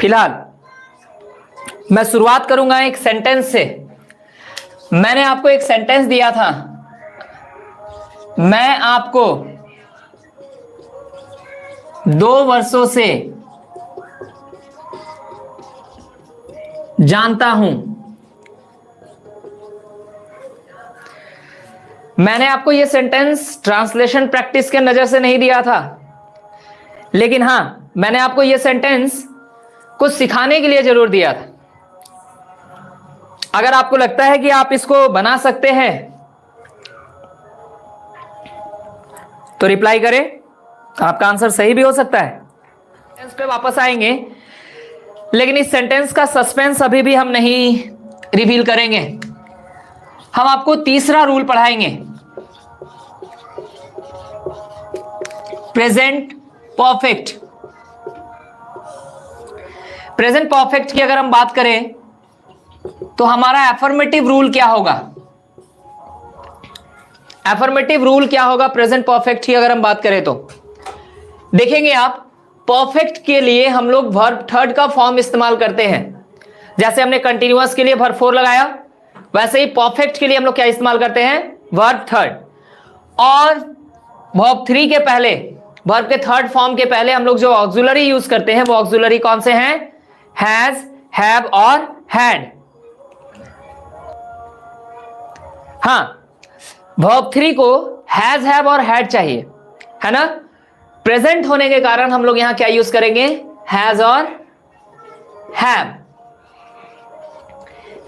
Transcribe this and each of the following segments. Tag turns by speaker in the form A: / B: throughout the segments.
A: फिलहाल मैं शुरुआत करूंगा एक सेंटेंस से। मैंने आपको एक सेंटेंस दिया था, मैं आपको 2 वर्षों से जानता हूं। मैंने आपको यह सेंटेंस ट्रांसलेशन प्रैक्टिस के नजर से नहीं दिया था, लेकिन हां, मैंने आपको यह सेंटेंस कुछ सिखाने के लिए जरूर दिया था। अगर आपको लगता है कि आप इसको बना सकते हैं तो रिप्लाई करें, आपका आंसर सही भी हो सकता है। सेंटेंस पे वापस आएंगे, लेकिन इस सेंटेंस का सस्पेंस अभी भी हम नहीं रिवील करेंगे। हम आपको तीसरा रूल पढ़ाएंगे, प्रेजेंट परफेक्ट। प्रेजेंट परफेक्ट की अगर हम बात करें तो हमारा एफर्मेटिव रूल क्या होगा? एफर्मेटिव रूल क्या होगा प्रेजेंट परफेक्ट की अगर हम बात करें तो देखेंगे आप, परफेक्ट के लिए हम लोग वर्ब थर्ड का फॉर्म इस्तेमाल करते हैं। जैसे हमने कंटिन्यूअस के लिए वर्ब 4 लगाया, वैसे ही परफेक्ट के लिए हम लोग क्या इस्तेमाल करते हैं? Verb third. और वर्ब 3 के पहले, वर्ब के थर्ड फॉर्म के पहले हम लोग जो ऑक्सिलरी यूज करते हैं वो ऑक्सिलरी कौन से हैं? हैज, हैव और हैड। हां, वर्ब 3 को हैज, हैव और हैड चाहिए, है ना? प्रेजेंट होने के कारण हम लोग यहां क्या यूज करेंगे? हैज और हैव।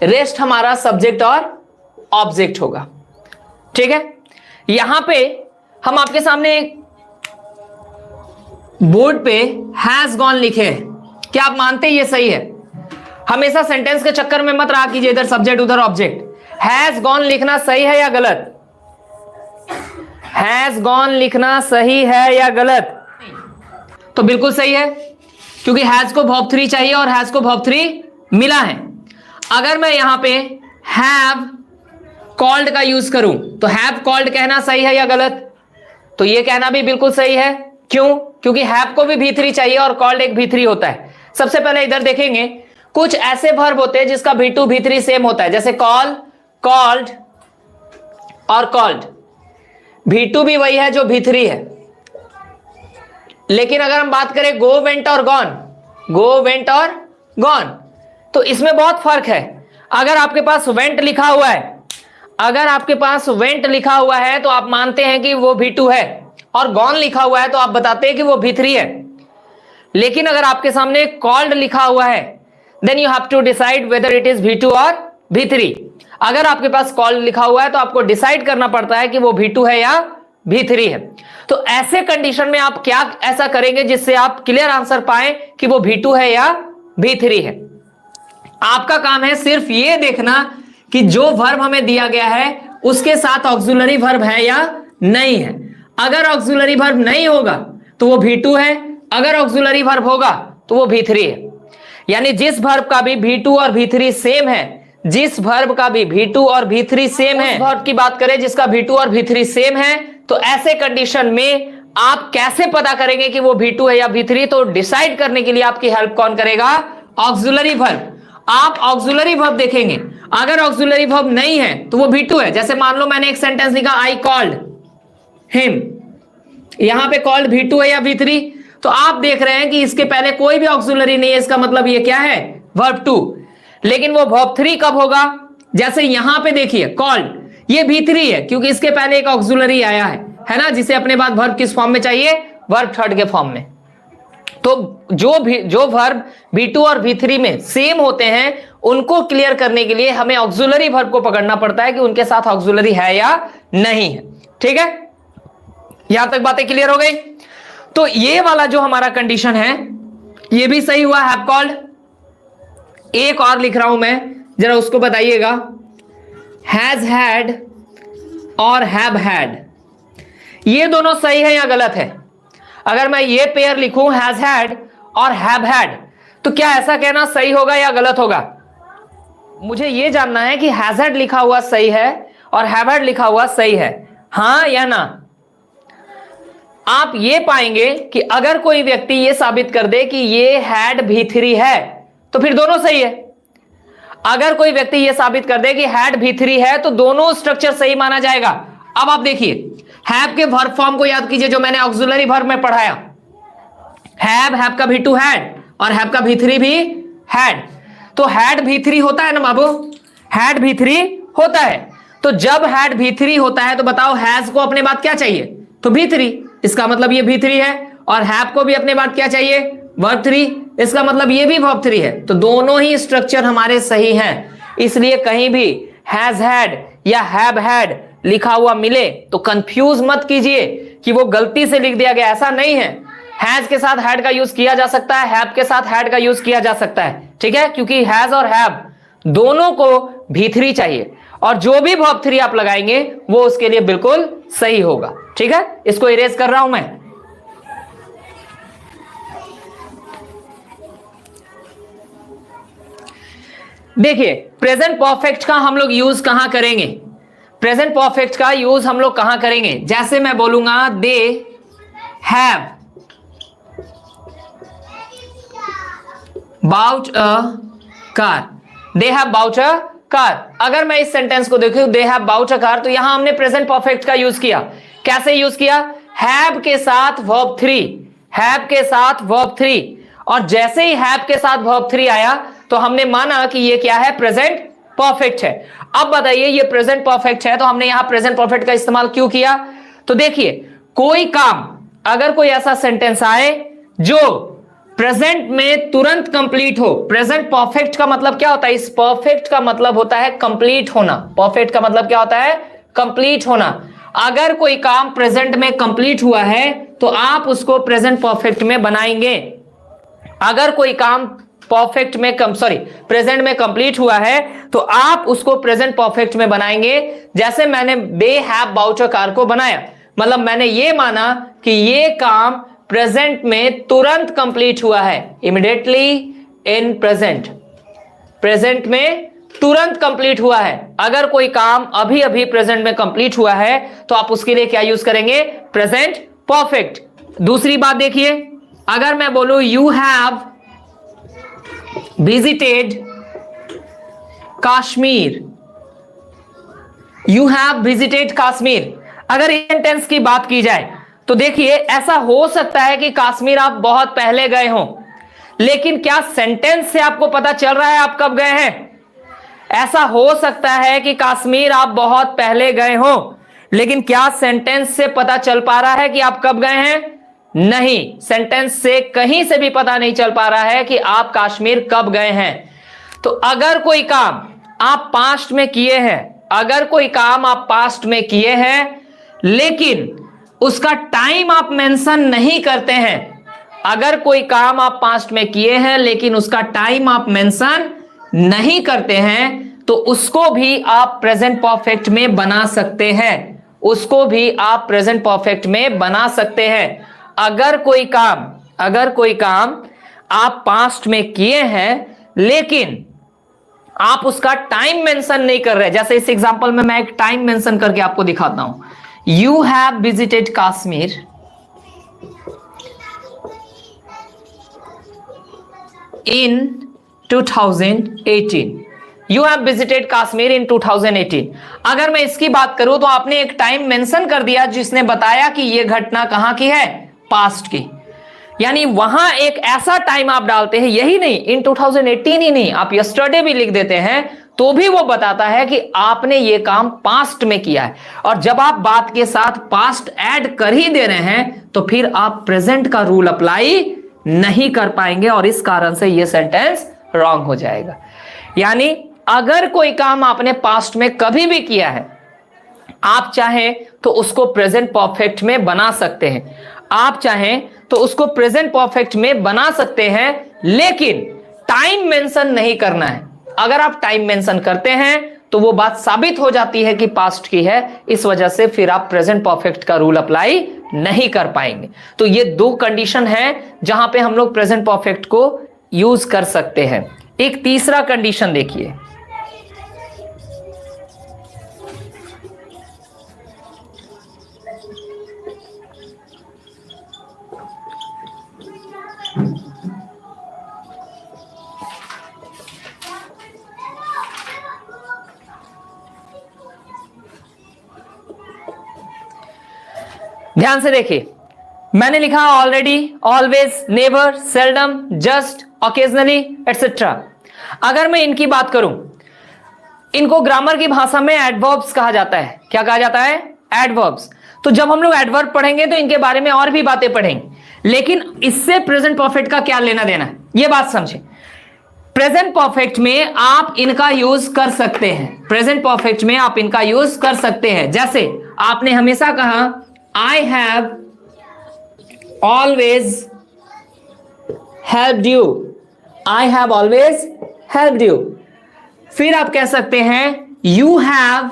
A: रेस्ट हमारा सब्जेक्ट और ऑब्जेक्ट होगा। ठीक है, यहां पे हम आपके सामने बोर्ड पे हैज गॉन लिखे हैं। क्या आप मानते हैं ये सही है? हमेशा सेंटेंस के चक्कर में मत रहा कीजिए, इधर सब्जेक्ट उधर ऑब्जेक्ट। हैज गॉन लिखना सही है या गलत? हैज गॉन लिखना सही है या गलत? तो बिल्कुल सही है, क्योंकि हैज को वर्ब 3 चाहिए और हैज को वर्ब 3 मिला है। अगर मैं यहां पे हैव कॉल्ड का यूज करूं तो हैव कॉल्ड कहना सही है या गलत? तो ये कहना भी बिल्कुल सही है। क्यों? क्योंकि हैव को भी V3 चाहिए और कॉल्ड एक V3 होता है। सबसे पहले इधर देखेंगे, कुछ ऐसे वर्ब होते हैं जिसका V2 V3 सेम होता है, जैसे कॉल, कॉल्ड और कॉल्ड। V2 भी वही है जो V3 है। लेकिन अगर हम बात करें गो, वेंट और गॉन, गो, वेंट और गॉन, तो इसमें बहुत फर्क है। अगर आपके पास वेंट लिखा हुआ है, अगर आपके पास वेंट लिखा हुआ है तो आप मानते हैं कि वो V2 है, और गॉन लिखा हुआ है तो आप बताते हैं कि वो V3 है। लेकिन अगर आपके सामने कॉल्ड लिखा हुआ है, then you have to decide whether it is V2 और V3। अगर आपके पास कॉल्ड लिखा हुआ है तो आपको डिसाइड करना पड़ता है कि वो V2 है या V3 है। तो ऐसे कंडीशन में आप क्या ऐसा करेंगे जिससे आप क्लियर आंसर पाएं कि वो V2 है या V3 है? आपका काम है सिर्फ ये देखना कि जो वर्ब हमें दिया गया है उसके साथ ऑक्सिलरी वर्ब है या नहीं है। अगर ऑक्सिलरी वर्ब नहीं होगा तो वो V2 है, अगर ऑक्सिलरी वर्ब होगा तो वो V3 है। यानी जिस वर्ब का भी V2 और V3 सेम है, जिस वर्ब का भी V2 और V3 सेम है, वर्ब की बात करें जिसका V2 और V3 सेम है, तो ऐसे कंडीशन में आप कैसे पता करेंगे कि वो V2 है या V3? तो डिसाइड करने के लिए आपकी हेल्प कौन करेगा? Auxiliary verb. आप ऑक्सिलरी वर्ब देखेंगे, अगर ऑक्सिलरी वर्ब नहीं है तो वो V2 है। जैसे मान लो मैंने एक सेंटेंस लिखा, आई कॉल्ड हिम, यहां पे कॉल्ड V2 है या V3? तो आप देख रहे हैं कि इसके पहले कोई भी ऑक्सिलरी नहीं है, इसका मतलब ये क्या है? वर्ब 2। लेकिन वो वर्ब 3 कब होगा? जैसे यहां पे देखिए कॉल्ड, ये V3 है क्योंकि इसके पहले एक ऑक्सिलरी आया है ना, जिसे अपने बाद वर्ब किस फॉर्म में चाहिए? वर्ब थर्ड के फॉर्म में। तो जो वर्ब V2 और V3 में सेम होते हैं उनको क्लियर करने के लिए हमें ऑक्सिलरी वर्ब को पकड़ना पड़ता है कि उनके साथ ऑक्सिलरी है या नहीं है। ठीक है, यहां तक बातें क्लियर हो गई? तो ये वाला जो हमारा कंडीशन है ये भी सही हुआ, हैव कॉल्ड। एक और लिख रहा हूं मैं, जरा उसको बताइएगा, हैज हैड और हैव हैड, ये दोनों सही है या गलत है? अगर मैं ये पेयर लिखूं हैज हैड और हैव हैड, तो क्या ऐसा कहना सही होगा या गलत होगा? मुझे ये जानना है कि हैज हैड लिखा हुआ सही है और हैव हैड लिखा हुआ सही है, हां या ना? आप ये पाएंगे कि अगर कोई व्यक्ति ये साबित कर दे कि ये हैड V3 है तो फिर दोनों सही है। अगर कोई व्यक्ति ये साबित कर दे कि हैड V3 है तो दोनों स्ट्रक्चर सही माना जाएगा। अब आप देखिए, हैव के वर्ब फॉर्म को याद कीजिए जो मैंने ऑक्सिलरी वर्ब में पढ़ाया। हैव का V2 हैड और हैव का V3 भी हैड, तो हैड V3 होता है ना बाबू, हैड V3 होता है। तो जब हैड V3 होता है तो बताओ हैज को अपने बाद क्या चाहिए, तो V3, इसका मतलब ये V3 है। और हैव को भी अपने बाद क्या चाहिए, वर्ब 3, इसका मतलब ये भी वर्ब 3 है। तो दोनों ही स्ट्रक्चर हमारे सही हैं। इसलिए कहीं भी हैज हैड या हैव हैड लिखा हुआ मिले तो कंफ्यूज मत कीजिए कि वो गलती से लिख दिया गया, ऐसा नहीं है। हैज के साथ हैड का यूज किया जा सकता है, हैव के साथ हैड का यूज किया जा सकता है, ठीक है, क्योंकि हैज और हैव दोनों को V3 चाहिए और जो भी वर्ब 3 आप लगाएंगे वो उसके लिए बिल्कुल सही होगा, ठीक है। इसको इरेज कर रहा हूं मैं। देखिए, प्रेजेंट परफेक्ट का हम लोग यूज कहां करेंगे, प्रेजेंट परफेक्ट का यूज हम लोग कहां करेंगे, जैसे मैं बोलूंगा they have bought a car, they have bought a car. अगर मैं इस सेंटेंस को देखूं they have bought a car, तो यहां हमने प्रेजेंट परफेक्ट का यूज किया। कैसे यूज किया, हैव के साथ वर्ब 3, हैव के साथ वर्ब 3, और जैसे ही हैव के साथ वर्ब 3 आया तो हमने माना कि ये क्या है, प्रेजेंट परफेक्ट है। अब बताइए ये प्रेजेंट परफेक्ट है तो हमने यहां प्रेजेंट परफेक्ट का इस्तेमाल क्यों किया, तो देखिए कोई काम, अगर कोई ऐसा सेंटेंस आए जो प्रेजेंट में तुरंत कंप्लीट हो, प्रेजेंट परफेक्ट का मतलब क्या होता है, इस परफेक्ट का मतलब होता है कंप्लीट होना, परफेक्ट का मतलब क्या होता है, कंप्लीट होना। अगर कोई काम प्रेजेंट में कंप्लीट हुआ है तो आप उसको प्रेजेंट परफेक्ट में बनाएंगे। अगर कोई काम परफेक्ट में प्रेजेंट में कंप्लीट हुआ है तो आप उसको प्रेजेंट परफेक्ट में बनाएंगे। जैसे मैंने they have bought a car को बनाया, मतलब मैंने ये माना कि ये काम प्रेजेंट में तुरंत कंप्लीट हुआ है, इमीडिएटली इन प्रेजेंट, प्रेजेंट में तुरंत कंप्लीट हुआ है। अगर कोई काम अभी अभी प्रेजेंट में कंप्लीट हुआ है तो आप उसके लिए क्या यूज करेंगे, प्रेजेंट परफेक्ट। दूसरी बात देखिए, अगर मैं बोलूं you have visited Kashmir, you have visited Kashmir, अगर सेंटेंस की बात की जाए तो देखिए ऐसा हो सकता है कि कश्मीर आप बहुत पहले गए हो, लेकिन क्या सेंटेंस से आपको पता चल रहा है आप कब गए हैं। ऐसा हो सकता है कि कश्मीर आप बहुत पहले गए हो, लेकिन क्या सेंटेंस से पता चल पा रहा है कि आप कब गए हैं, नहीं, सेंटेंस से कहीं से भी पता नहीं चल पा रहा है कि आप कश्मीर कब गए हैं। तो अगर कोई काम आप पास्ट में किए हैं, अगर कोई काम आप पास्ट में किए हैं लेकिन उसका टाइम आप मेंशन नहीं करते हैं, अगर कोई काम आप पास्ट में किए हैं लेकिन उसका टाइम आप मेंशन नहीं करते हैं तो उसको भी आप प्रेजेंट परफेक्ट में बना सकते हैं, उसको भी आप प्रेजेंट परफेक्ट में बना सकते हैं। अगर कोई काम आप पास्ट में किए हैं लेकिन आप उसका टाइम मेंशन नहीं कर रहे, जैसे इस एग्जांपल में मैं एक टाइम मेंशन करके आपको दिखाता हूं, you have visited Kashmir in 2018, you have visited Kashmir in 2018। अगर मैं इसकी बात करूं तो आपने एक टाइम मेंशन कर दिया जिसने बताया कि यह घटना कहां की है, पास्ट की, यानी वहां एक ऐसा टाइम आप डालते हैं, यही नहीं इन 2018 ही नहीं, आप यस्टरडे भी लिख देते हैं तो भी वो बताता है कि आपने ये काम पास्ट में किया है। और जब आप बात के साथ पास्ट ऐड कर ही दे रहे हैं तो फिर आप प्रेजेंट का रूल अप्लाई नहीं कर पाएंगे और इस कारण से ये सेंटेंस रॉन्ग हो जाएगा। यानी अगर कोई काम आपने पास्ट में कभी भी किया है, आप चाहें तो उसको प्रेजेंट परफेक्ट में बना सकते हैं, आप चाहें तो उसको प्रेजेंट परफेक्ट में बना सकते हैं, लेकिन टाइम मेंशन नहीं करना है। अगर आप टाइम मेंशन करते हैं तो वो बात साबित हो जाती है कि पास्ट की है, इस वजह से फिर आप प्रेजेंट परफेक्ट का रूल अप्लाई नहीं कर पाएंगे। तो ये दो कंडीशन है जहां पे हम लोग प्रेजेंट परफेक्ट को यूज कर सकते हैं। एक तीसरा कंडीशन देखिए, ध्यान से देखिए, मैंने लिखा already, always, never, seldom, just, occasionally, etcetera. अगर मैं इनकी बात करूं, इनको ग्रामर की भाषा में एडवर्ब्स कहा जाता है। क्या कहा जाता है? एडवर्ब्स। तो जब हम लोग एडवर्ब पढ़ेंगे तो इनके बारे में और भी बातें पढ़ेंगे, लेकिन इससे प्रेजेंट परफेक्ट का क्या लेना देना है, यह बात समझे। प्रेजेंट परफेक्ट में आप इनका यूज कर सकते हैं, प्रेजेंट परफेक्ट में आप इनका यूज कर सकते हैं। जैसे आपने हमेशा कहा I have always helped you, I have always helped you. फिर आप कह सकते हैं यू हैव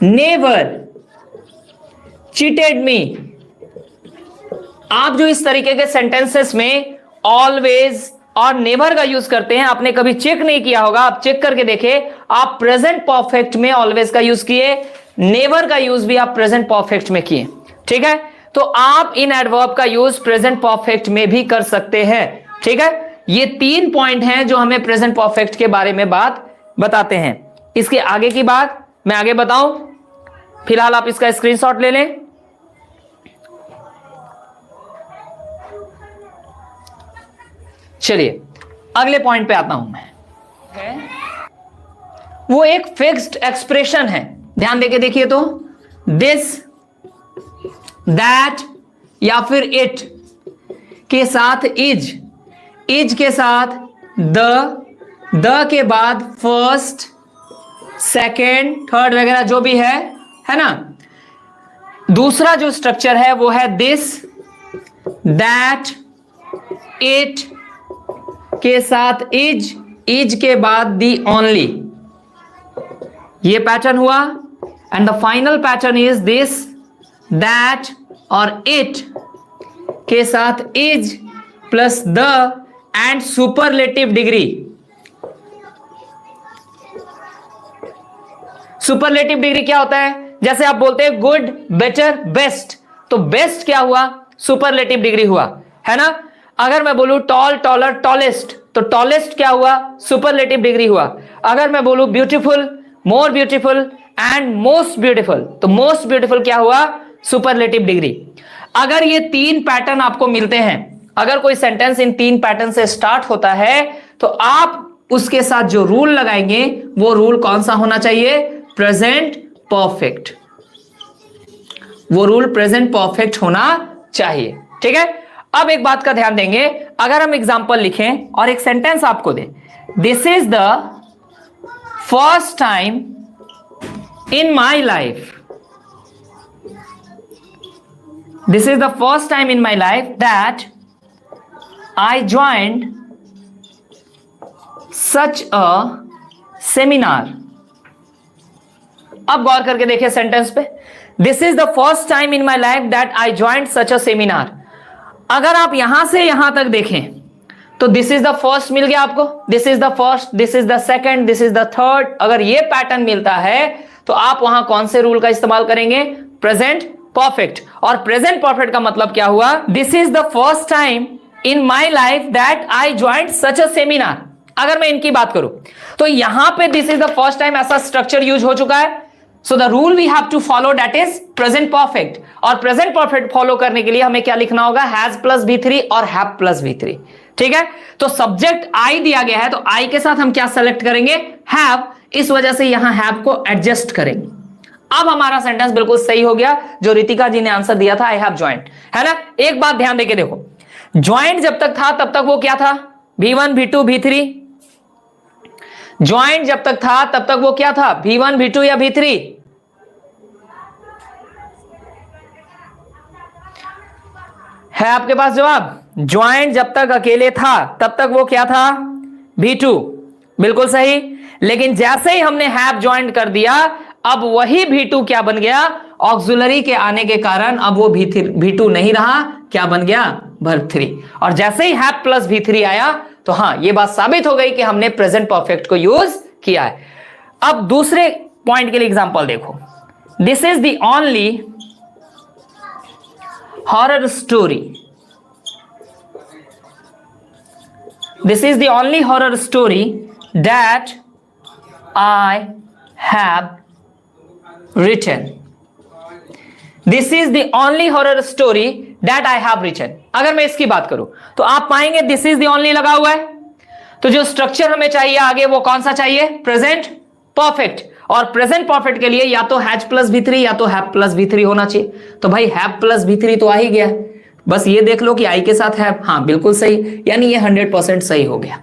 A: नेवर चीटेड मी। आप जो इस तरीके के सेंटेंसेस में ऑलवेज और नेवर का यूज करते हैं, आपने कभी चेक नहीं किया होगा, आप चेक करके देखें। आप प्रेजेंट परफेक्ट में ऑलवेज का यूज किए, नेवर का यूज भी आप प्रेजेंट परफेक्ट में किए, ठीक है। तो आप इन एडवर्ब का यूज प्रेजेंट परफेक्ट में भी कर सकते हैं, ठीक है। ये 3 पॉइंट हैं जो हमें प्रेजेंट परफेक्ट के बारे में बात बताते हैं। इसके आगे की बात मैं आगे बताऊं, फिलहाल आप इसका स्क्रीनशॉट ले लें। चलिए अगले पॉइंट पे आता हूं मैं। वो एक फिक्स्ड एक्सप्रेशन है, ध्यान देके देखिए तो, दिस, दैट या फिर इट के साथ इज के साथ द के बाद फर्स्ट, सेकेंड, थर्ड वगैरह जो भी है ना। दूसरा जो स्ट्रक्चर है वो है दिस, दैट, इट के साथ इज के बाद दी ओनली, ये पैटर्न हुआ। And the final pattern is this, that और इट के साथ is plus the end superlative degree. Superlative degree क्या होता है? जैसे आप बोलते हैं गुड, बेटर, बेस्ट, तो बेस्ट क्या हुआ? सुपरलेटिव डिग्री हुआ, है ना। अगर मैं बोलूं टॉल, टॉलर, टॉलेस्ट, तो टॉलेस्ट क्या हुआ? सुपरलेटिव डिग्री हुआ। अगर मैं बोलूं beautiful, more beautiful and most beautiful, तो मोस्ट ब्यूटीफुल क्या हुआ? Superlative degree. अगर ये 3 पैटर्न आपको मिलते हैं, अगर कोई सेंटेंस इन 3 पैटर्न से स्टार्ट होता है, तो आप उसके साथ जो रूल लगाएंगे वो रूल कौन सा होना चाहिए? Present perfect. वो रूल प्रेजेंट परफेक्ट होना चाहिए, ठीक है। अब एक बात का ध्यान देंगे, अगर हम एग्जांपल लिखें और एक सेंटेंस आपको दें, this is the first time in my life, this is the first time in my life that I joined such a seminar. अब गौर करके देखिए सेंटेंस पे, this is the first time in my life that I joined such a seminar. अगर आप यहां से यहां तक देखें तो दिस इज द फर्स्ट मिल गया आपको, this is the first, this is the second, this is the third. अगर ये पैटर्न मिलता है तो आप वहां कौन से रूल का इस्तेमाल करेंगे? Present perfect. और प्रेजेंट परफेक्ट का मतलब क्या हुआ? This is the first time in my life that I joined such a seminar. अगर मैं इनकी बात करूं तो यहां पे this is the first time ऐसा स्ट्रक्चर यूज हो चुका है। So the rule we have to follow that is present perfect. और प्रेजेंट परफेक्ट फॉलो करने के लिए हमें क्या लिखना होगा? हैज प्लस V3 और हैव प्लस V3, ठीक है। तो सब्जेक्ट आई दिया गया है, तो आई के साथ हम क्या सेलेक्ट करेंगे? हैव। इस वजह से यहां हैव को एडजस्ट करेंगे। अब हमारा सेंटेंस बिल्कुल सही हो गया, जो रितिका जी ने आंसर दिया था, आई हैव ज्वाइंड, है ना। एक बात ध्यान देके देखो, ज्वाइंट जब तक था तब तक वो क्या था? V1, V2, V3। ज्वाइंट जब तक था तब तक वो क्या था? V1, V2 या V3? है आपके पास जवाब? ज्वाइंट जब तक अकेले था तब तक वो क्या था? V2, बिल्कुल सही। लेकिन जैसे ही हमने हैव ज्वाइंट कर दिया, अब वही V2 क्या बन गया? ऑक्सिलरी के आने के कारण अब वो V2 नहीं रहा, क्या बन गया? वर्ब 3। और जैसे ही हैव प्लस V3 आया तो हाँ, ये बात साबित हो गई कि हमने प्रेजेंट परफेक्ट को यूज किया है। अब दूसरे पॉइंट के लिए एग्जांपल देखो, this is the only horror story, this is the only horror story that I have written। This is the only horror story that I have written. अगर मैं इसकी बात करूं तो आप पाएंगे दिस इज द ओनली लगा हुआ है। तो जो स्ट्रक्चर हमें चाहिए आगे वो कौन सा चाहिए? Present perfect. और प्रेजेंट परफेक्ट के लिए या तो हैज प्लस V3 या तो हैव प्लस V3 होना चाहिए। तो भाई हैव प्लस V3 तो आ ही गया, बस ये देख लो कि आई के साथ हैव। हाँ बिल्कुल सही, यानी ये 100% सही हो गया।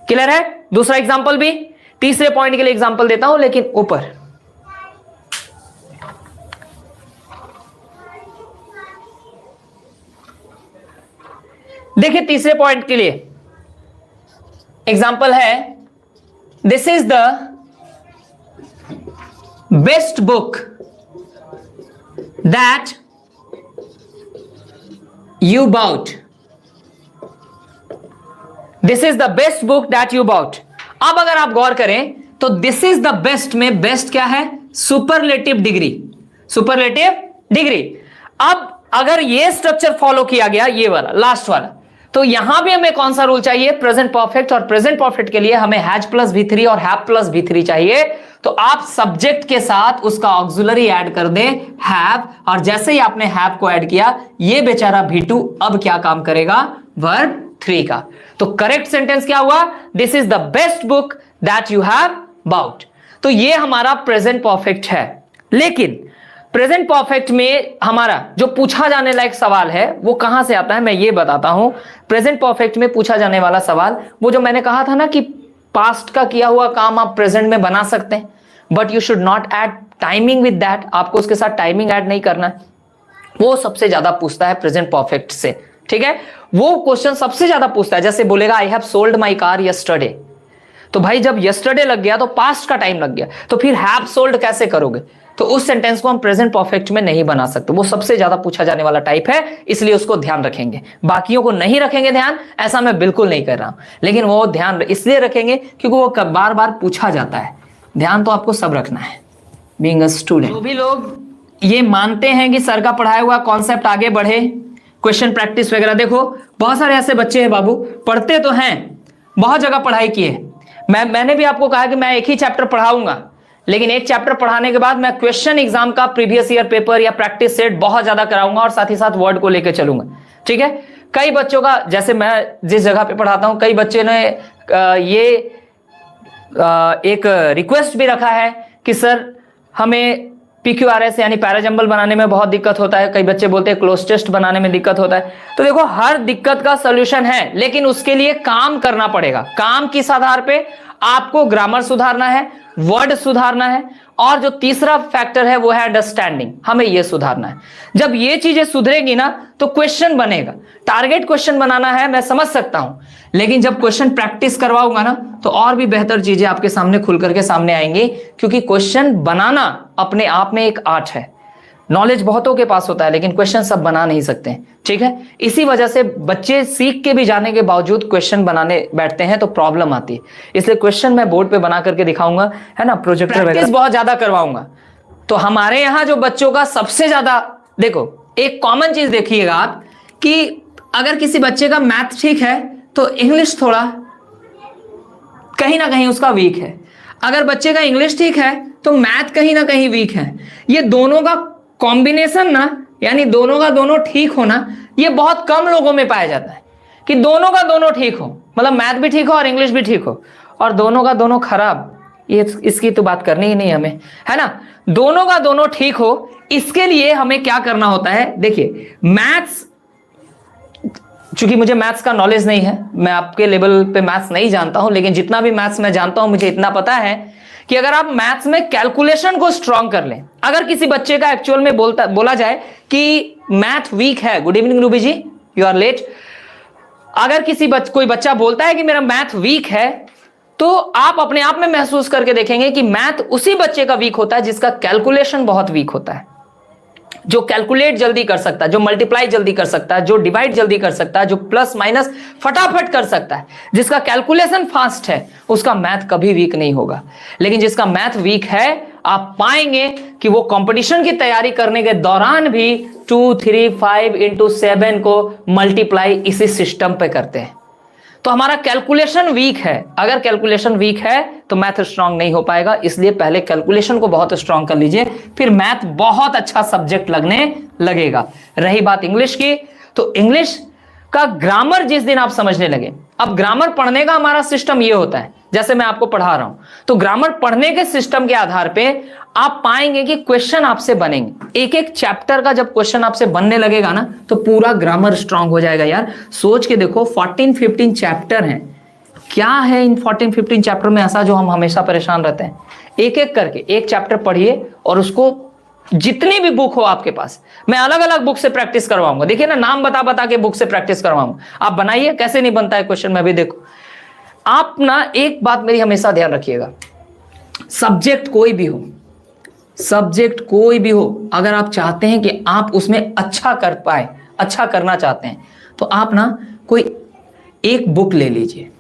A: क्लियर है? दूसरा एग्जांपल भी, तीसरे पॉइंट के लिए एग्जांपल देता हूं लेकिन ऊपर। देखिए तीसरे पॉइंट के लिए एग्जांपल है, this is the best book that you bought. This is the best book that you bought. अब अगर आप गौर करें तो दिस इज द बेस्ट में बेस्ट क्या है? Superlative degree, superlative degree. अब अगर ये स्ट्रक्चर फॉलो किया गया, ये वाला लास्ट वाला, तो यहां भी हमें कौन सा रूल चाहिए? Present perfect. और प्रेजेंट परफेक्ट के लिए हमें हैज प्लस V3 और हैव प्लस V3 चाहिए। तो आप सब्जेक्ट के साथ उसका ऑक्सिलरी ऐड कर दें हैव, और जैसे ही आपने हैव को ऐड किया, ये बेचारा V2 अब क्या काम करेगा? वर्ब 3 का। तो करेक्ट सेंटेंस क्या हुआ? This is the best book that you have bought. तो ये हमारा प्रेजेंट परफेक्ट है। लेकिन प्रेजेंट परफेक्ट में हमारा जो पूछा जाने लायक सवाल है वो कहां से आता है, मैं ये बताता हूं। प्रेजेंट परफेक्ट में पूछा जाने वाला सवाल, वो जो मैंने कहा था ना कि पास्ट का किया हुआ काम आप प्रेजेंट में बना सकते हैं, but you should not add timing with that. आपको उसके साथ टाइमिंग ऐड नहीं करना है। वो सबसे ज्यादा पूछता है प्रेजेंट परफेक्ट से, ठीक है? वो क्वेश्चन सबसे ज्यादा पूछता है। जैसे बोलेगा I have sold my car yesterday, तो भाई जब यस्टरडे लग गया तो पास्ट का टाइम लग गया, तो फिर हैव सोल्ड कैसे करोगे? तो उस सेंटेंस को हम प्रेजेंट परफेक्ट में नहीं बना सकते। वो सबसे ज्यादा पूछा जाने वाला टाइप है, इसलिए उसको ध्यान रखेंगे। बाकियों को नहीं रखेंगे ध्यान, ऐसा मैं बिल्कुल नहीं कर रहा हूं, लेकिन वो ध्यान इसलिए रखेंगे क्योंकि वो बार बार पूछा जाता है। ध्यान तो आपको सब रखना है बीइंग अ स्टूडेंट। जो भी लोग ये मानते हैं कि सर का पढ़ाया हुआ कॉन्सेप्ट आगे बढ़े, क्वेश्चन प्रैक्टिस वगैरह, देखो बहुत सारे ऐसे बच्चे हैं बाबू, पढ़ते तो हैं, बहुत जगह पढ़ाई किए। मैंने भी आपको कहा कि मैं एक ही चैप्टर पढ़ाऊंगा, लेकिन एक चैप्टर पढ़ाने के बाद मैं क्वेश्चन एग्जाम का प्रीवियस ईयर पेपर या प्रैक्टिस सेट बहुत ज्यादा कराऊंगा और साथ ही साथ वर्ड को लेकर चलूंगा, ठीक है? कई बच्चों का, जैसे मैं जिस जगह पे पढ़ाता हूं, कई बच्चे ने ये एक रिक्वेस्ट भी रखा है कि सर हमें PQRS यानी पैराजंबल बनाने में बहुत दिक्कत होता है। कई बच्चे बोलते हैं क्लोज टेस्ट बनाने में दिक्कत होता है। तो देखो हर दिक्कत का सॉल्यूशन है, लेकिन उसके लिए काम करना पड़ेगा। काम किस आधार पे? आपको ग्रामर सुधारना है, वर्ड सुधारना है, और जो तीसरा फैक्टर है वो है अंडरस्टैंडिंग, हमें ये सुधारना है। जब ये चीजें सुधरेगी ना तो क्वेश्चन बनेगा। टारगेट क्वेश्चन बनाना है, मैं समझ सकता हूं, लेकिन जब क्वेश्चन प्रैक्टिस करवाऊंगा ना तो और भी बेहतर चीजें आपके सामने खुल करके सामने आएंगी, क्योंकि क्वेश्चन बनाना अपने आप में एक आर्ट है। नॉलेज बहुतों के पास होता है, लेकिन क्वेश्चन सब बना नहीं सकते, ठीक है? इसी वजह से बच्चे सीख के भी जाने के बावजूद क्वेश्चन बनाने बैठते हैं तो प्रॉब्लम आती है। इसलिए क्वेश्चन मैं बोर्ड पे बना करके दिखाऊंगा, है ना, प्रोजेक्टर प्रैक्टिस बहुत ज्यादा करवाऊंगा। तो हमारे यहाँ जो बच्चों का सबसे ज्यादा, देखो एक कॉमन चीज देखिएगा आप, कि अगर किसी बच्चे का मैथ ठीक है तो इंग्लिश थोड़ा कहीं ना कहीं उसका वीक है। अगर बच्चे का इंग्लिश ठीक है तो मैथ कहीं ना कहीं वीक है। ये दोनों का कॉम्बिनेशन ना, यानी दोनों का दोनों ठीक होना, ये बहुत कम लोगों में पाया जाता है कि दोनों का दोनों ठीक हो, मतलब मैथ भी ठीक हो और इंग्लिश भी ठीक हो, और दोनों का दोनों खराब, ये इसकी तो बात करनी ही नहीं हमें, है ना? दोनों का दोनों ठीक हो, इसके लिए हमें क्या करना होता है? देखिए मैथ्स, चूंकि मुझे मैथ्स का नॉलेज नहीं है, मैं आपके लेवल पे मैथ्स नहीं जानता हूं, लेकिन जितना भी मैथ्स मैं जानता हूं मुझे इतना पता है कि अगर आप मैथ्स में कैलकुलेशन को स्ट्रांग कर लें, अगर किसी बच्चे का एक्चुअल में बोला जाए कि मैथ वीक है, good evening Ruby ji, you are late, अगर कोई बच्चा बोलता है कि मेरा मैथ वीक है, तो आप अपने आप में महसूस करके देखेंगे कि मैथ उसी बच्चे का वीक होता है जिसका कैलकुलेशन बहुत वीक होता है, जो कैलकुलेट जल्दी कर सकता है, जो मल्टीप्लाई जल्दी कर सकता है, जो डिवाइड जल्दी कर सकता है, जो प्लस माइनस फटाफट कर सकता है, जिसका कैलकुलेशन फास्ट है, उसका मैथ कभी वीक नहीं होगा। लेकिन जिसका मैथ वीक है, आप पाएंगे कि वो कंपटीशन की तैयारी करने के दौरान भी 2, 3, 5 into 7 को मल्टीप्लाई इसी सिस्टम पे करते हैं। तो हमारा कैलकुलेशन वीक है। अगर कैलकुलेशन वीक है तो मैथ स्ट्रांग नहीं हो पाएगा, इसलिए पहले कैलकुलेशन को बहुत स्ट्रांग कर लीजिए, फिर मैथ बहुत अच्छा सब्जेक्ट लगने लगेगा। रही बात इंग्लिश की, तो इंग्लिश का ग्रामर जिस दिन आप समझने लगे, अब ग्रामर पढ़ने का हमारा सिस्टम ये होता है, जैसे मैं आपको पढ़ा रहा हूं, तो ग्रामर पढ़ने के सिस्टम के आधार पे आप पाएंगे कि क्वेश्चन आपसे बनेंगे। एक एक चैप्टर का जब क्वेश्चन आपसे बनने लगेगा ना, तो पूरा ग्रामर स्ट्रांग हो जाएगा। यार सोच के देखो, 14-15 चैप्टर हैं। क्या है इन 14-15 चैप्टर में ऐसा जो हम हमेशा परेशान रहते हैं? एक एक करके एक चैप्टर पढ़िए और उसको जितनी भी बुक हो आपके पास, मैं अलग अलग बुक से प्रैक्टिस करवाऊंगा। देखिए ना, नाम बता बता के बुक से प्रैक्टिस करवाऊंगा, आप बनाइए। कैसे नहीं बनता है क्वेश्चन में भी देखो। आप ना एक बात मेरी हमेशा ध्यान रखिएगा, सब्जेक्ट कोई भी हो, सब्जेक्ट कोई भी हो, अगर आप चाहते हैं कि आप उसमें अच्छा कर पाए, अच्छा करना चाहते हैं, तो आप ना कोई एक बुक ले लीजिए।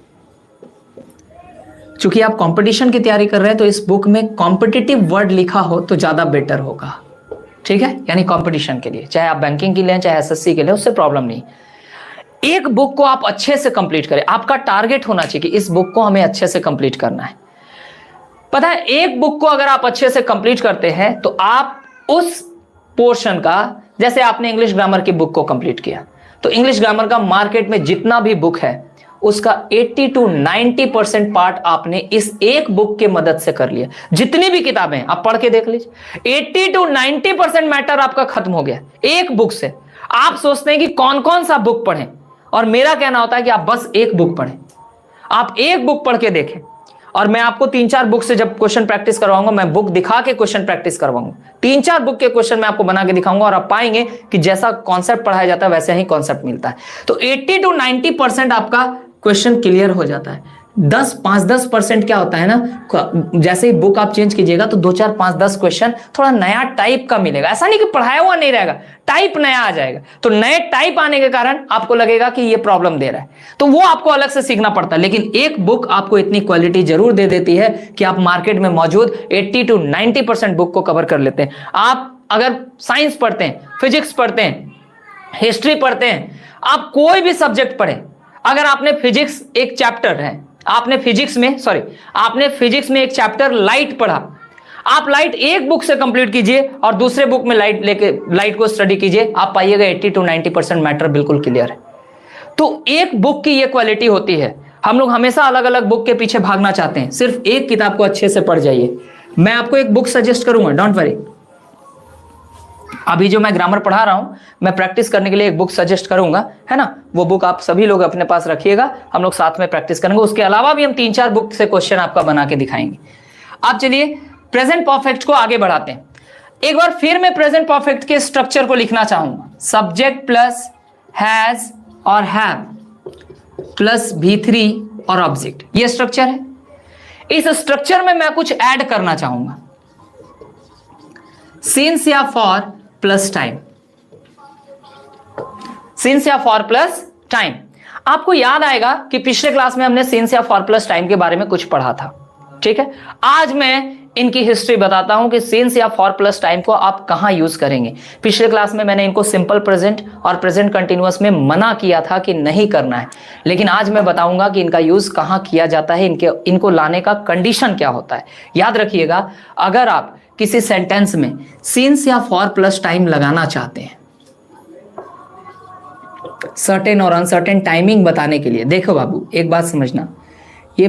A: चूंकि आप कंपटीशन की तैयारी कर रहे हैं, तो इस बुक में कॉम्पिटिटिव वर्ड लिखा हो तो ज्यादा बेटर होगा, ठीक है? यानी कंपटीशन के लिए, चाहे आप बैंकिंग के लिए चाहे एसएससी के लिए, उससे प्रॉब्लम नहीं। एक बुक को आप अच्छे से कंप्लीट करें। आपका टारगेट होना चाहिए कि इस बुक को हमें अच्छे से कंप्लीट करना है। पता है, एक बुक को अगर आप अच्छे से कंप्लीट करते हैं तो आप उस पोर्शन का, जैसे आपने इंग्लिश ग्रामर की बुक को कंप्लीट किया, तो इंग्लिश ग्रामर का मार्केट में जितना भी बुक है उसका 80-90% पार्ट आपने इस एक बुक के मदद से कर लिया। जितनी भी किताबें आप पढ़ के देख लीजिए, 80-90% मैटर आपका खत्म हो गया एक बुक से। आप सोचते हैं कि कौन कौन सा बुक पढ़ें, और मेरा कहना होता है कि आप बस एक बुक पढ़ें। आप एक बुक पढ़ के देखें, और मैं आपको 3-4 बुक से जब क्वेश्चन प्रैक्टिस करवाऊंगा, मैं बुक दिखा के क्वेश्चन प्रैक्टिस करवाऊंगा। 3-4 बुक के क्वेश्चन मैं आपको बना के दिखाऊंगा, और आप पाएंगे कि जैसा कॉन्सेप्ट पढ़ाया जाता है वैसे ही कॉन्सेप्ट मिलता है। तो 80-90% आपका क्वेश्चन क्लियर हो जाता है। 5-10% क्या होता है ना, जैसे ही बुक आप चेंज कीजिएगा तो 2-4, 5-10 क्वेश्चन थोड़ा नया टाइप का मिलेगा। ऐसा नहीं कि पढ़ाया हुआ नहीं रहेगा, टाइप नया आ जाएगा। तो नए टाइप आने के कारण आपको लगेगा कि ये प्रॉब्लम दे रहा है, तो वो आपको अलग से सीखना पड़ता है। लेकिन एक बुक आपको इतनी क्वालिटी जरूर दे देती है कि आप मार्केट में मौजूद 80-90% बुक को कवर कर लेते हैं। आप अगर साइंस पढ़ते हैं, फिजिक्स पढ़ते हैं, हिस्ट्री पढ़ते हैं, आप कोई भी सब्जेक्ट पढ़े, अगर आपने फिजिक्स एक चैप्टर है, आपने फिजिक्स में एक चैप्टर लाइट पढ़ा, आप लाइट एक बुक से कंप्लीट कीजिए और दूसरे बुक में लाइट को स्टडी कीजिए, आप पाइएगा 80-90% मैटर बिल्कुल क्लियर है। तो एक बुक की ये क्वालिटी होती है। हम लोग हमेशा अलग अलग बुक के पीछे भागना चाहते हैं, सिर्फ एक किताब को अच्छे से पढ़ जाइए। मैं आपको एक बुक सजेस्ट करूंगा, डोंट वरी। अभी जो मैं ग्रामर पढ़ा रहा हूं, मैं प्रैक्टिस करने के लिए एक बुक सजेस्ट करूंगा, है ना? वो बुक आप सभी लोग अपने पास रखिएगा, हम लोग साथ में प्रैक्टिस करेंगे। उसके अलावा भी हम 3-4 बुक से क्वेश्चन आपका बना के दिखाएंगे। आप चलिए प्रेजेंट परफेक्ट को आगे बढ़ाते हैं। एक बार फिर मैं प्रेजेंट परफेक्ट के स्ट्रक्चर को लिखना चाहूंगा। सब्जेक्ट प्लस हैज और हैव प्लस V3 और ऑब्जेक्ट, ये स्ट्रक्चर है। इस स्ट्रक्चर में मैं कुछ ऐड करना चाहूंगा, सिंस या फॉर प्लस टाइम, सिंस या फॉर प्लस टाइम। आपको याद आएगा कि पिछले क्लास में हमने सिंस या फॉर प्लस टाइम के बारे में कुछ पढ़ा था, ठीक है? आज मैं इनकी हिस्ट्री बताता हूं कि सिंस या फॉर प्लस टाइम को आप कहां यूज करेंगे। पिछले क्लास में मैंने इनको सिंपल प्रेजेंट और प्रेजेंट कंटिन्यूअस में मना किया था कि नहीं करना है, लेकिन आज मैं बताऊंगा कि इनका यूज कहां किया जाता है, इनको लाने का कंडीशन क्या होता है। याद रखिएगा, अगर आप किसी सेंटेंस में सिंस या फॉर प्लस टाइम लगाना चाहते हैं सर्टेन और अनसर्टेन टाइमिंग बताने के लिए, देखो बाबू एक बात समझना, ये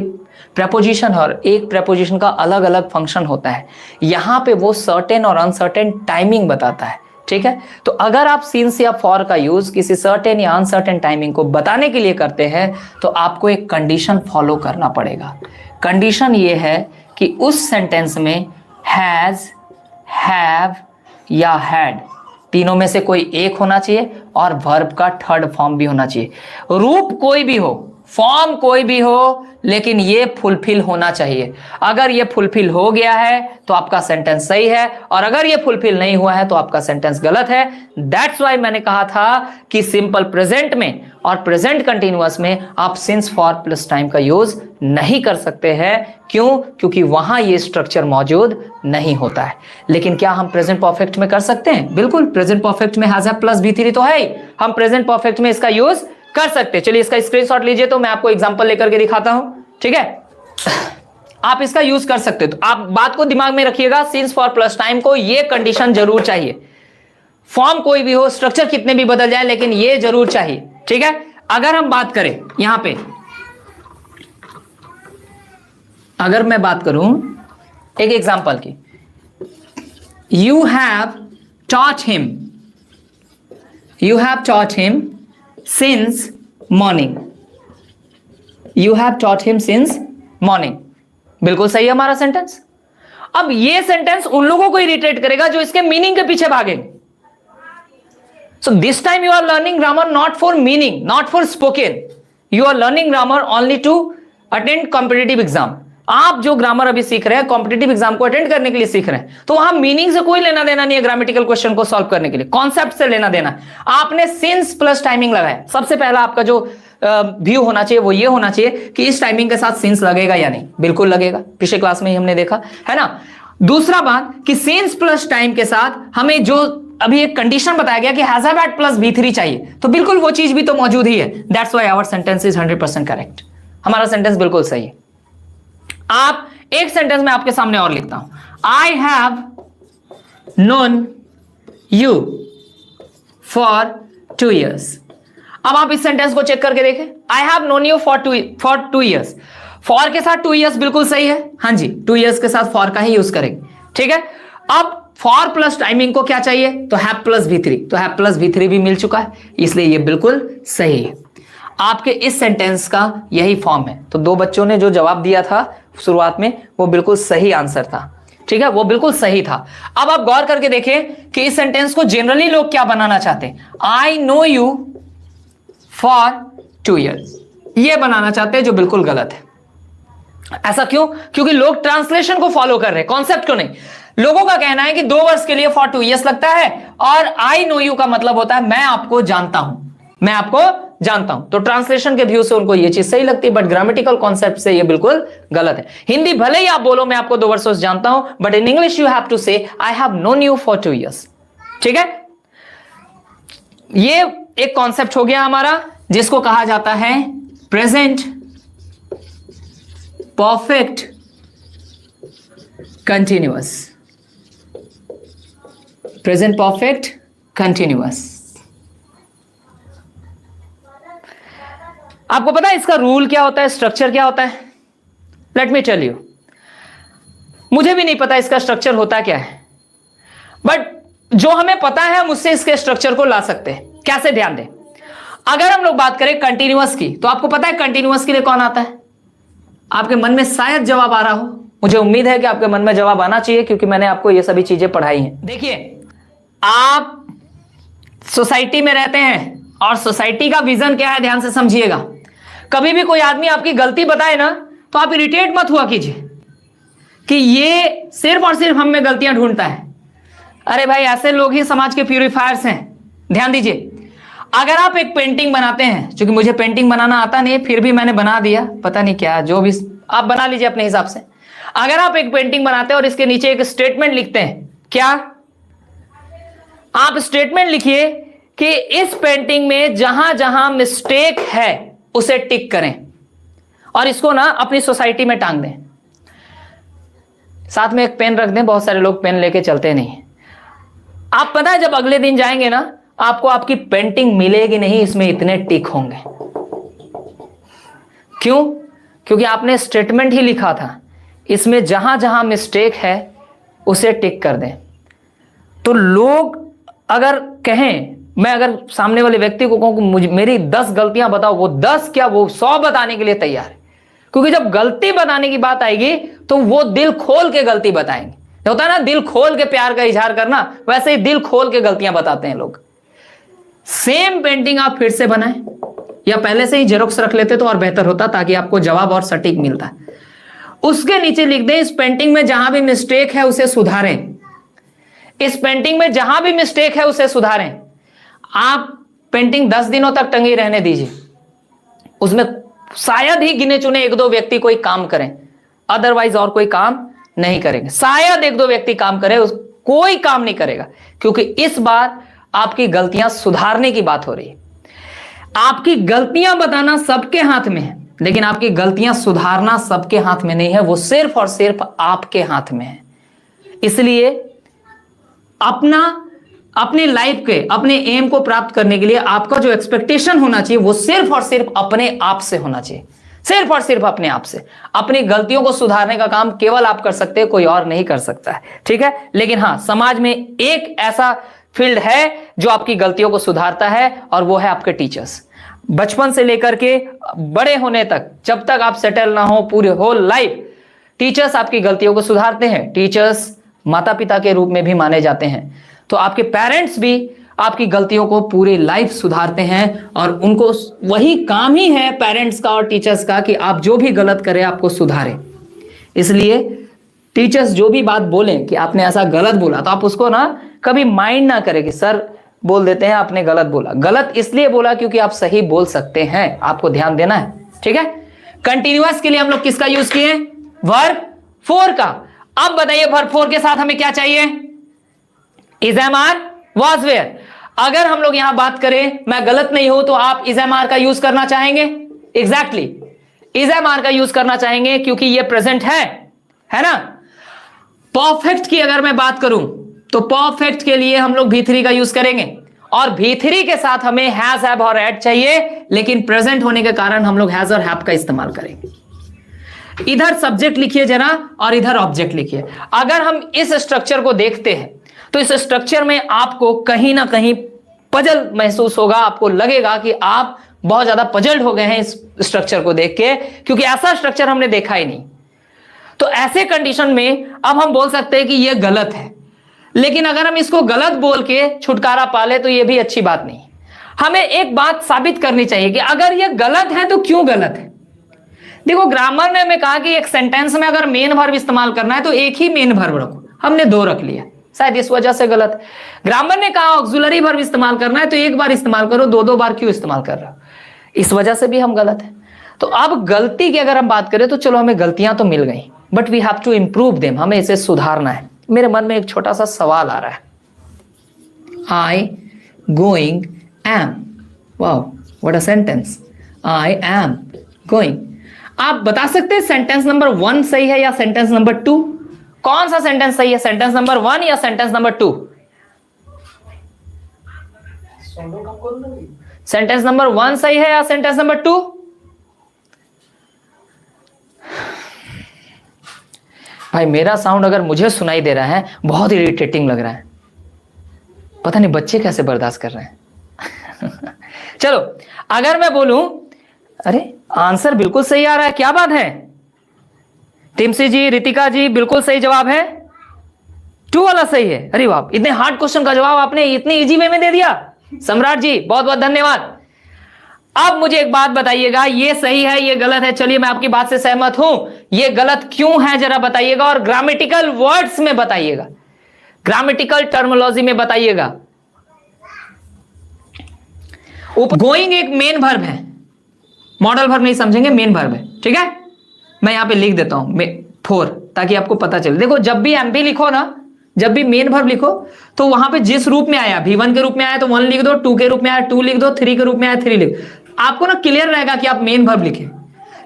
A: प्रेपोजिशन और एक प्रेपोजिशन का अलग अलग फंक्शन होता है। यहां पे वो सर्टेन और अनसर्टेन टाइमिंग बताता है, ठीक है? तो अगर आप सिंस या फॉर का यूज किसी सर्टेन या अनसर्टेन टाइमिंग को बताने के लिए करते हैं, तो आपको एक कंडीशन फॉलो करना पड़ेगा। कंडीशन ये है कि उस सेंटेंस में हैज, हैव या हैड तीनों में से कोई एक होना चाहिए और वर्ब का थर्ड फॉर्म भी होना चाहिए। रूप कोई भी हो, फॉर्म कोई भी हो, लेकिन ये फुलफिल होना चाहिए। अगर ये फुलफिल हो गया है तो आपका सेंटेंस सही है, और अगर ये फुलफिल नहीं हुआ है तो आपका सेंटेंस गलत है। दैट्स वाई मैंने कहा था कि सिंपल प्रेजेंट में और प्रेजेंट कंटिन्यूअस में आप सिंस फॉर प्लस टाइम का यूज नहीं कर सकते हैं। क्यों? क्योंकि वहां ये स्ट्रक्चर मौजूद नहीं होता है। लेकिन क्या हम प्रेजेंट परफेक्ट में कर सकते हैं? बिल्कुल, प्रेजेंट परफेक्ट में हैज हैव प्लस V3 तो है ही, हम प्रेजेंट परफेक्ट में इसका यूज कर सकते हैं। चलिए इसका स्क्रीनशॉट लीजिए, तो मैं आपको एग्जांपल लेकर के दिखाता हूं, ठीक है। आप इसका यूज कर सकते हो। तो आप बात को दिमाग में रखिएगा, सिंस फॉर प्लस टाइम को ये कंडीशन जरूर चाहिए। फॉर्म कोई भी हो, स्ट्रक्चर कितने भी बदल जाए, लेकिन ये जरूर चाहिए, ठीक है। अगर हम बात करें यहां पे, अगर मैं बात करूं एक एग्जांपल की, you have taught him since morning, you have taught him since morning, बिल्कुल सही है हमारा सेंटेंस। अब ये सेंटेंस उन लोगों को इरिटेट करेगा जो इसके मीनिंग के पीछे भागेंगे। So this time you are learning grammar not for meaning, not for spoken. You are learning grammar only to attend competitive exam. आप जो ग्रामर अभी सीख रहे हैं कॉम्पिटिटिव एग्जाम को अटेंड करने के लिए सीख रहे हैं, तो वहां मीनिंग से कोई लेना देना नहीं है। ग्रामेटिकल क्वेश्चन को सॉल्व करने के लिए कॉन्सेप्ट से लेना देना। आपने सिंस प्लस टाइमिंग लगाया। सबसे पहला आपका जो व्यू होना चाहिए वो ये होना चाहिए कि इस टाइमिंग के साथ सिंस लगेगा या नहीं। बिल्कुल लगेगा, पिछले क्लास में ही हमने देखा है ना। दूसरा बात कि सिंस प्लस टाइम के साथ हमें जो अभी एक कंडीशन बताया गया कि has have had plus V3 चाहिए, तो बिल्कुल वो चीज भी तो मौजूद ही है। That's why our sentence is 100% correct. हमारा सेंटेंस बिल्कुल सही है। आप एक सेंटेंस में आपके सामने और लिखता हूं, आई have known you for 2 years। अब आप इस सेंटेंस को चेक करके देखें, आई have known you for 2 years। For के साथ 2 years बिल्कुल सही है, हाँ जी, 2 years के साथ फॉर का ही यूज करेंगे, ठीक है। अब फॉर प्लस टाइमिंग को क्या चाहिए, तो हैव प्लस V3, तो हैव प्लस V3 भी मिल चुका है, इसलिए ये बिल्कुल सही है। आपके इस सेंटेंस का यही फॉर्म है। तो 2 बच्चों ने जो जवाब दिया था शुरुआत में वो बिल्कुल सही आंसर था, ठीक है, वो बिल्कुल सही था। अब आप गौर करके देखें कि इस सेंटेंस को जनरली लोग क्या बनाना चाहते हैं, I know you for 2 years, ये बनाना चाहते हैं, जो बिल्कुल गलत है। ऐसा क्यों? क्योंकि लोग ट्रांसलेशन को फॉलो कर रहे हैं, कॉन्सेप्ट को नहीं। लोगों का कहना है कि 2 वर्ष के लिए फॉर 2 years लगता है, और आई नो यू का मतलब होता है मैं आपको जानता हूं, मैं आपको जानता हूं। तो ट्रांसलेशन के व्यू से उनको ये चीज सही लगती है, बट ग्रामेटिकल कॉन्सेप्ट से ये बिल्कुल गलत है। हिंदी भले ही आप बोलो मैं आपको 2 वर्षों से जानता हूं, but in English you have to say I have known you for 2 years, ठीक है। ये एक कॉन्सेप्ट हो गया हमारा, जिसको कहा जाता है present perfect continuous, present perfect continuous. आपको पता है इसका रूल क्या होता है, स्ट्रक्चर क्या होता है? Let me tell you. मुझे भी नहीं पता इसका स्ट्रक्चर होता क्या है, बट जो हमें पता है हम उससे इसके स्ट्रक्चर को ला सकते हैं। कैसे, ध्यान दें। अगर हम लोग बात करें कंटिन्यूअस की, तो आपको पता है कंटिन्यूअस के लिए कौन आता है? आपके मन में शायद जवाब आ रहा हो, मुझे उम्मीद है कि आपके मन में जवाब आना चाहिए, क्योंकि मैंने आपको ये सभी चीजें पढ़ाई हैं। देखिए, आप सोसाइटी में रहते हैं, और सोसाइटी का विजन क्या है, ध्यान से समझिएगा। कभी भी कोई आदमी आपकी गलती बताए ना, तो आप इरिटेट मत हुआ कीजिए कि ये सिर्फ और सिर्फ हम में गलतियां ढूंढता है। अरे भाई, ऐसे लोग ही समाज के प्यूरिफायर्स हैं। ध्यान दीजिए, अगर आप एक पेंटिंग बनाते हैं, क्योंकि मुझे पेंटिंग बनाना आता नहीं है, फिर भी मैंने बना दिया, पता नहीं क्या, जो भी आप बना लीजिए अपने हिसाब से। अगर आप एक पेंटिंग बनाते हैं और इसके नीचे एक स्टेटमेंट लिखते हैं, क्या आप स्टेटमेंट लिखिए कि इस पेंटिंग में जहां जहां मिस्टेक है उसे टिक करें, और इसको ना अपनी सोसाइटी में टांग दें। साथ में एक पेन रख दें, बहुत सारे लोग पेन लेके चलते नहीं। आप पता है जब अगले दिन जाएंगे ना, आपको आपकी पेंटिंग मिलेगी नहीं, इसमें इतने टिक होंगे। क्यों? क्योंकि आपने स्टेटमेंट ही लिखा था, इसमें जहां जहां मिस्टेक है उसे टिक कर दें। तो लोग अगर कहें, मैं अगर सामने वाले व्यक्ति को कहूं कि मुझे मेरी 10 गलतियां बताओ, वो 10 क्या, वो 100 बताने के लिए तैयार है। क्योंकि जब गलती बताने की बात आएगी तो वो दिल खोल के गलती बताएंगे। होता है ना दिल खोल के प्यार का इजहार करना, वैसे ही दिल खोल के गलतियां बताते हैं लोग। सेम पेंटिंग आप फिर से बनाएं, या पहले से ही जेरोक्स रख लेते तो और बेहतर होता, ताकि आपको जवाब और सटीक मिलता। उसके नीचे लिख दें, इस पेंटिंग में जहां भी मिस्टेक है उसे सुधारें। इस पेंटिंग में जहां भी मिस्टेक है उसे सुधारें। आप पेंटिंग 10 दिनों तक टंगी रहने दीजिए, उसमें शायद ही गिने चुने 1-2 व्यक्ति कोई काम करें, अदरवाइज और कोई काम नहीं करेंगे। शायद 1-2 व्यक्ति काम करे, कोई काम नहीं करेगा, क्योंकि इस बार आपकी गलतियां सुधारने की बात हो रही है। आपकी गलतियां बताना सबके हाथ में है, लेकिन आपकी गलतियां सुधारना सबके हाथ में नहीं है, वो सिर्फ और सिर्फ आपके हाथ में है। इसलिए अपनी लाइफ के अपने एम को प्राप्त करने के लिए आपका जो एक्सपेक्टेशन होना चाहिए वो सिर्फ और सिर्फ अपने आप से होना चाहिए, सिर्फ और सिर्फ अपने आप से। अपनी गलतियों को सुधारने का काम केवल आप कर सकते हैं, कोई और नहीं कर सकता है, ठीक है। लेकिन हां, समाज में एक ऐसा फील्ड है जो आपकी गलतियों को सुधारता है, और वो है आपके टीचर्स। बचपन से लेकर के बड़े होने तक, जब तक आप सेटल ना हो, पूरे होल लाइफ टीचर्स आपकी गलतियों को सुधारते हैं। टीचर्स माता पिता के रूप में भी माने जाते हैं, तो आपके पेरेंट्स भी आपकी गलतियों को पूरी लाइफ सुधारते हैं, और उनको वही काम ही है पेरेंट्स का और टीचर्स का कि आप जो भी गलत करें आपको सुधारें। इसलिए टीचर्स जो भी बात बोलें कि आपने ऐसा गलत बोला, तो आप उसको ना कभी माइंड ना करें कि सर बोल देते हैं आपने गलत बोला। गलत इसलिए बोला क्योंकि आप सही बोल सकते हैं, आपको ध्यान देना है, ठीक है। कंटिन्यूअस के लिए हम लोग किसका यूज किए? वर्ब 4 का। अब बताइए वर्ब 4 के साथ हमें क्या चाहिए? Is am are was were. अगर हम लोग यहां बात करें, मैं गलत नहीं हूं, तो आप इज एम आर का यूज करना चाहेंगे? एग्जैक्टली, इज एम आर का यूज करना चाहेंगे क्योंकि ये प्रेजेंट है ना। परफेक्ट की अगर मैं बात करूं तो परफेक्ट के लिए हम लोग V3 का यूज करेंगे, और V3 के साथ हमें हैज, हैव और हैड चाहिए, लेकिन प्रेजेंट होने के कारण हम लोग हैज और हैव का इस्तेमाल करेंगे। इधर सब्जेक्ट लिखिए जरा और इधर ऑब्जेक्ट लिखिए। अगर हम इस स्ट्रक्चर को देखते हैं तो इस स्ट्रक्चर में आपको कहीं ना कहीं पजल महसूस होगा, आपको लगेगा कि आप बहुत ज्यादा पजल्ड हो गए हैं इस स्ट्रक्चर को देख के, क्योंकि ऐसा स्ट्रक्चर हमने देखा ही नहीं। तो ऐसे कंडीशन में अब हम बोल सकते हैं कि यह गलत है, लेकिन अगर हम इसको गलत बोल के छुटकारा पा ले तो यह भी अच्छी बात नहीं। हमें एक बात साबित करनी चाहिए कि अगर यह गलत है तो क्यों गलत है। देखो, ग्रामर ने हमें कहा कि एक सेंटेंस में अगर मेन वर्ब इस्तेमाल करना है तो एक ही मेन वर्ब रखो, हमने 2 रख लिया, शायद इस वजह से गलत। ग्रामर ने कहा ऑक्सिलरी वर्ब इस्तेमाल करना है तो एक बार इस्तेमाल करो, 2 बार क्यों इस्तेमाल कर रहा हो, इस वजह से भी हम गलत है। तो अब गलती की अगर हम बात करें तो चलो हमें गलतियां तो मिल गई, but we have to improve them, हमें इसे सुधारना है। मेरे मन में एक छोटा सा सवाल आ रहा है, I going am, wow what a sentence, I am going. आप बता सकते हैं सेंटेंस नंबर 1 सही है या सेंटेंस नंबर 2? कौन सा सेंटेंस सही है, सेंटेंस नंबर 1 या सेंटेंस नंबर 2? सेंटेंस नंबर 1 सही है या सेंटेंस नंबर 2? भाई मेरा साउंड अगर मुझे सुनाई दे रहा है बहुत इरिटेटिंग लग रहा है, पता नहीं बच्चे कैसे बर्दाश्त कर रहे हैं। चलो अगर मैं बोलूं, अरे आंसर बिल्कुल सही आ रहा है, क्या बात है, टिमसी जी, रितिका जी, बिल्कुल सही जवाब है, 2 वाला सही है। अरे वाह, इतने हार्ड क्वेश्चन का जवाब आपने इतने इजी वे में दे दिया, सम्राट जी बहुत बहुत धन्यवाद। अब मुझे एक बात बताइएगा, ये सही है ये गलत है? चलिए मैं आपकी बात से सहमत हूं, ये गलत क्यों है जरा बताइएगा, और ग्रामेटिकल वर्ड्स में बताइएगा, ग्रामेटिकल टर्मिनोलॉजी में बताइएगा। गोइंग एक मेन वर्ब है, मॉडल वर्ब नहीं समझेंगे, मेन वर्ब है, ठीक है। मैं यहां पे लिख देता हूं 4 ताकि आपको पता चले। देखो जब भी एमपी लिखो ना, जब भी मेन वर्ब लिखो तो वहां पे जिस रूप में आया, V1 के रूप में आया तो 1 लिख दो, 2 के रूप में आया 2 लिख दो, 3 के रूप में आया 3 लिख, आपको ना क्लियर रहेगा कि आप मेन वर्ब लिखें,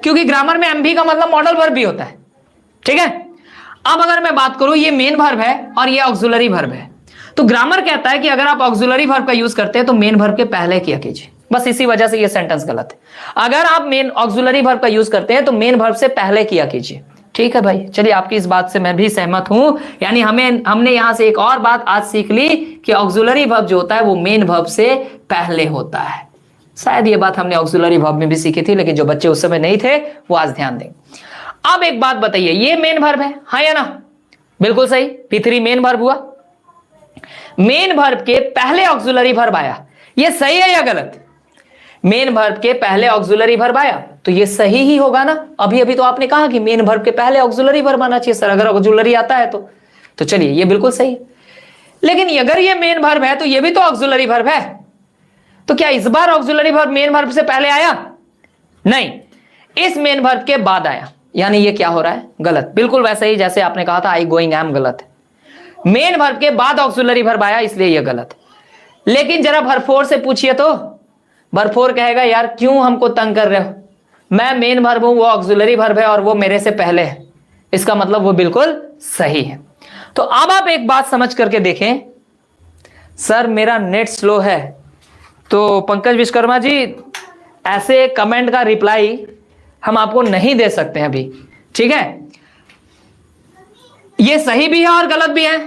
A: क्योंकि ग्रामर में एमपी का मतलब मॉडल वर्ब भी होता है, ठीक है। अब अगर मैं बात करूं, ये मेन वर्ब है और ये ऑक्सिलरी वर्ब है, तो ग्रामर कहता है कि अगर आप ऑक्सिलरी वर्ब का यूज करते हैं तो मेन वर्ब के पहले किया कीजिए, बस इसी वजह से ये सेंटेंस गलत है। अगर आप मेन ऑक्सिलरी वर्ब का यूज करते हैं तो मेन वर्ब से पहले किया कीजिए, ठीक है भाई। चलिए आपकी इस बात से मैं भी सहमत हूं, यानी हमने यहां से एक और बात आज सीख ली कि ऑक्सिलरी वर्ब जो होता है वो मेन वर्ब से पहले होता है। शायद ये बात हमने ऑक्सिलरी वर्ब में भी सीखी थी, लेकिन जो बच्चे उस समय नहीं थे वो आज ध्यान दें। अब एक बात बताइए, ये मेन वर्ब है, हाँ या ना? बिल्कुल सही, P3 मेन वर्ब हुआ। मेन वर्ब के पहले ऑक्सिलरी वर्ब आया, ये सही है या गलत? मेन वर्ब के पहले ऑक्सिलरी वर्ब आया तो ये सही ही होगा ना। अभी तो आपने कहा कि मेन वर्ब के पहले ऑक्सिलरी वर्ब आना चाहिए सर, अगर ऑक्सिलरी आता है तो चलिए ये बिल्कुल सही है। लेकिन अगर ये मेन वर्ब है तो ये भी तो ऑक्सिलरी वर्ब है, तो क्या इस बार ऑक्सिलरी वर्ब मेन वर्ब से पहले आया? नहीं, इस मेन वर्ब के बाद आया, यानी ये क्या हो रहा है? गलत। बिल्कुल वैसे ही जैसे आपने कहा था आई गोइंग एम गलत है, मेन वर्ब के बाद ऑक्सिलरी वर्ब आया इसलिए ये गलत है। लेकिन जरा वर्ब 4 से पूछिए तो वर्ब 4 कहेगा यार क्यों हमको तंग कर रहे हो, मैं मेन वर्ब हूं, वो ऑक्सिलरी वर्ब है और वो मेरे से पहले है, इसका मतलब वो बिल्कुल सही है। तो अब आप एक बात समझ करके देखें, सर मेरा नेट स्लो है, तो पंकज विश्वकर्मा जी ऐसे कमेंट का रिप्लाई हम आपको नहीं दे सकते हैं अभी, ठीक है। ये सही भी है और गलत भी है,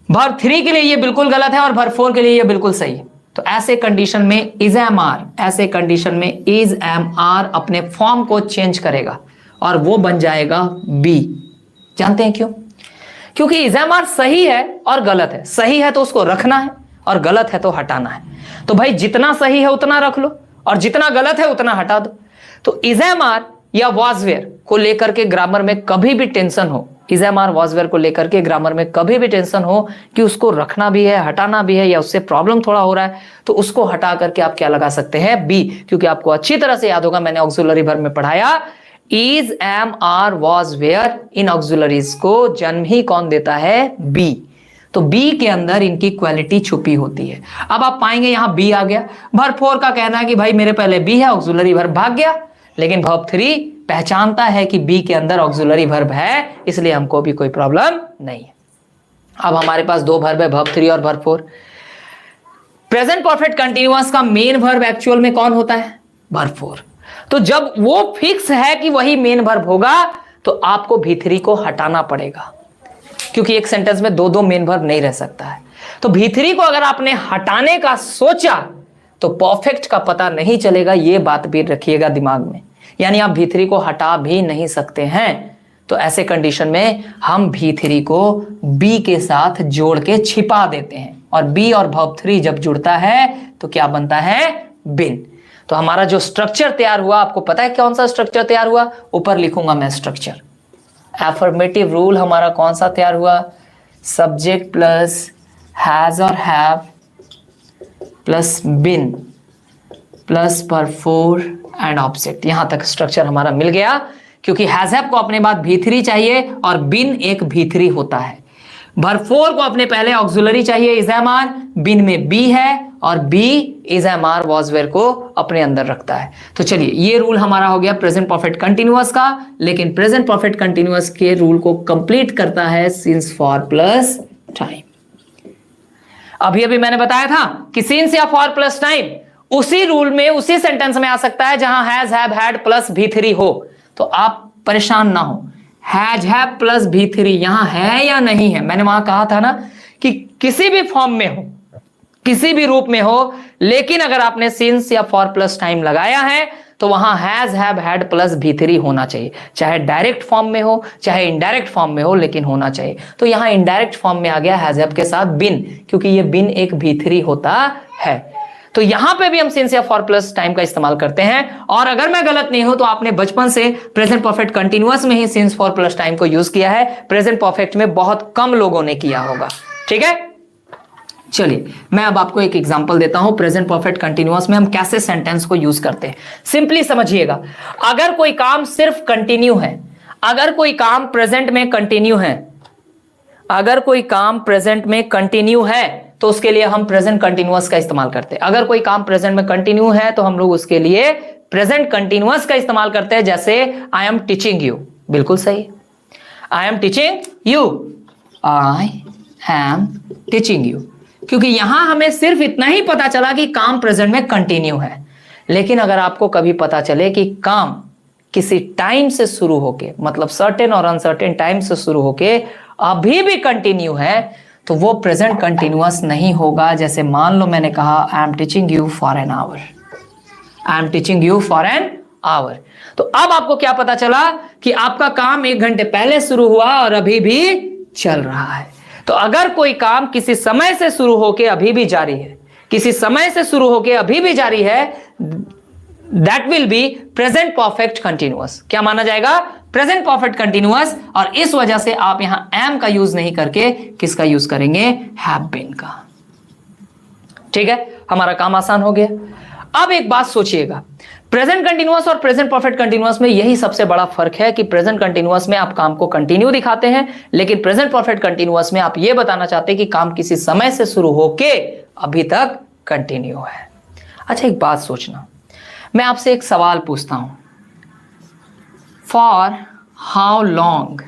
A: वर्ब 3 के लिए ये बिल्कुल गलत है और वर्ब 4 के लिए ये बिल्कुल सही है। तो ऐसे कंडीशन में इज एम आर, ऐसे कंडीशन में इज एम आर अपने फॉर्म को चेंज करेगा और वो बन जाएगा बी। जानते हैं क्यों? क्योंकि इज एम आर सही है और गलत है, सही है तो उसको रखना है और गलत है तो हटाना है। तो भाई जितना सही है उतना रख लो और जितना गलत है उतना हटा दो। तो इज एम आर या वॉज वेयर को लेकर के ग्रामर में कभी भी टेंशन हो, is am are was were को लेकर के ग्रामर में कभी भी टेंशन हो कि उसको रखना भी है हटाना भी है या उससे प्रॉब्लम थोड़ा हो रहा है, तो उसको हटा करके आप क्या लगा सकते हैं? बी। क्योंकि आपको अच्छी तरह से याद होगा, मैंने ऑक्सिलरी वर्ब में पढ़ाया, is am are was were, इन ऑक्सिलरीज को जन्म ही कौन देता है? बी। तो बी के अंदर इनकी क्वालिटी छुपी होती है। अब आप पाएंगे यहां बी आ गया। वर्ब 4 का कहना है कि भाई मेरे पहले बी है, ऑक्सिलरी वर्ब भाग गया, लेकिन वर्ब 3 पहचानता है कि बी के अंदर ऑक्सिलरी वर्ब है, इसलिए हमको भी कोई प्रॉब्लम नहीं है। अब हमारे पास दो वर्ब है, वर्ब 3 और वर्ब 4। प्रेजेंट परफेक्ट कंटीन्यूअस का मेन वर्ब एक्चुअल में कौन होता है? वर्ब 4। तो जब वो फिक्स है कि वही मेन वर्ब होगा तो आपको V3 को हटाना पड़ेगा, क्योंकि एक सेंटेंस में दो दो मेन वर्ब नहीं रह सकता है। तो V3 को अगर आपने हटाने का सोचा तो परफेक्ट का पता नहीं चलेगा, ये बात भी रखिएगा दिमाग में। यानी आप V3 को हटा भी नहीं सकते हैं। तो ऐसे कंडीशन में हम V3 को B के साथ जोड़ के छिपा देते हैं और B और वर्ब 3 जब जुड़ता है तो क्या बनता है? बिन। तो हमारा जो स्ट्रक्चर तैयार हुआ, आपको पता है कौन सा स्ट्रक्चर तैयार हुआ? ऊपर लिखूंगा मैं स्ट्रक्चर। एफर्मेटिव रूल हमारा कौन सा तैयार हुआ? सब्जेक्ट प्लस हैज और have plus been plus verb 4 and object. यहां तक स्ट्रक्चर हमारा मिल गया, क्योंकि हैज हैव को अपने बाद V3 चाहिए और बिन एक V3 होता है। वर्ब 4 को अपने पहले ऑक्सिलरी चाहिए इज एम आर, बिन में बी है और be is am are was were को अपने अंदर रखता है। तो चलिए ये रूल हमारा हो गया प्रेजेंट परफेक्ट कंटीन्यूअस का, लेकिन प्रेजेंट परफेक्ट कंटीन्यूअस के रूल को कंप्लीट करता है सिंस फॉर प्लस टाइम। अभी मैंने बताया था कि सिंस या फॉर प्लस टाइम उसी रूल में उसी सेंटेंस में आ सकता है जहां has have had plus V3 हो। तो आप परेशान ना हो, हैज हैव प्लस V3 यहां है या नहीं है। मैंने वहां कहा था ना कि किसी भी फॉर्म में हो, किसी भी रूप में हो, लेकिन अगर आपने सिंस या फॉर प्लस टाइम लगाया है तो वहां has have had plus V3 होना चाहिए, चाहे डायरेक्ट फॉर्म में हो चाहे इनडायरेक्ट फॉर्म में हो, लेकिन होना चाहिए। तो यहां इनडायरेक्ट फॉर्म में आ गया हैज हैव के साथ बिन, क्योंकि ये बिन एक V3 होता है। तो यहां पे भी हम सिंस या फॉर प्लस टाइम का इस्तेमाल करते हैं। और अगर मैं गलत नहीं हूं तो आपने बचपन से प्रेजेंट परफेक्ट कंटीन्यूअस में ही सिंस फॉर प्लस टाइम को यूज किया है, प्रेजेंट परफेक्ट में बहुत कम लोगों ने किया होगा। ठीक है, चलिए मैं अब आपको एक एग्जांपल देता हूं प्रेजेंट परफेक्ट कंटीन्यूअस में हम कैसे सेंटेंस को यूज करते हैं। सिंपली समझिएगा, अगर कोई काम सिर्फ कंटिन्यू है, अगर कोई काम प्रेजेंट में कंटिन्यू है, अगर कोई काम प्रेजेंट में कंटिन्यू है तो उसके लिए हम प्रेजेंट कंटिन्यूअस का इस्तेमाल करते हैं। अगर कोई काम प्रेजेंट में कंटिन्यू है तो हम लोग उसके लिए प्रेजेंट कंटिन्यूअस का इस्तेमाल करते हैं। जैसे आई एम टीचिंग यू, बिल्कुल सही, I am teaching you, I am teaching you, क्योंकि यहां हमें सिर्फ इतना ही पता चला कि काम प्रेजेंट में कंटिन्यू है। लेकिन अगर आपको कभी पता चले कि काम किसी टाइम से शुरू होके, मतलब सर्टेन और अनसर्टेन टाइम से शुरू होके अभी भी कंटिन्यू है, तो वो प्रेजेंट कंटिन्यूअस नहीं होगा। जैसे मान लो मैंने कहा I am teaching you for an our, I am teaching you for an hour. तो अब आपको क्या पता चला कि आपका काम 1 घंटे पहले शुरू हुआ और अभी भी चल रहा है। तो अगर कोई काम किसी समय से शुरू होके अभी भी जारी है, किसी समय से शुरू होके अभी भी जारी है, that will be present perfect continuous. क्या माना जाएगा? Present perfect continuous. और इस वजह से आप यहां एम का यूज नहीं करके किसका यूज करेंगे? हैव बीन का। ठीक है, हमारा काम आसान हो गया। अब एक बात सोचिएगा, प्रेजेंट कंटिन्यूअस और प्रेजेंट परफेक्ट कंटिन्यूअस में यही सबसे बड़ा फर्क है कि प्रेजेंट कंटिन्यूअस में आप काम को कंटिन्यू दिखाते हैं, लेकिन प्रेजेंट परफेक्ट कंटिन्यूअस में आप यह बताना चाहते हैं कि काम किसी समय से शुरू होके अभी तक कंटिन्यू है। अच्छा एक बात सोचना, मैं आपसे एक सवाल पूछता हूं, for how long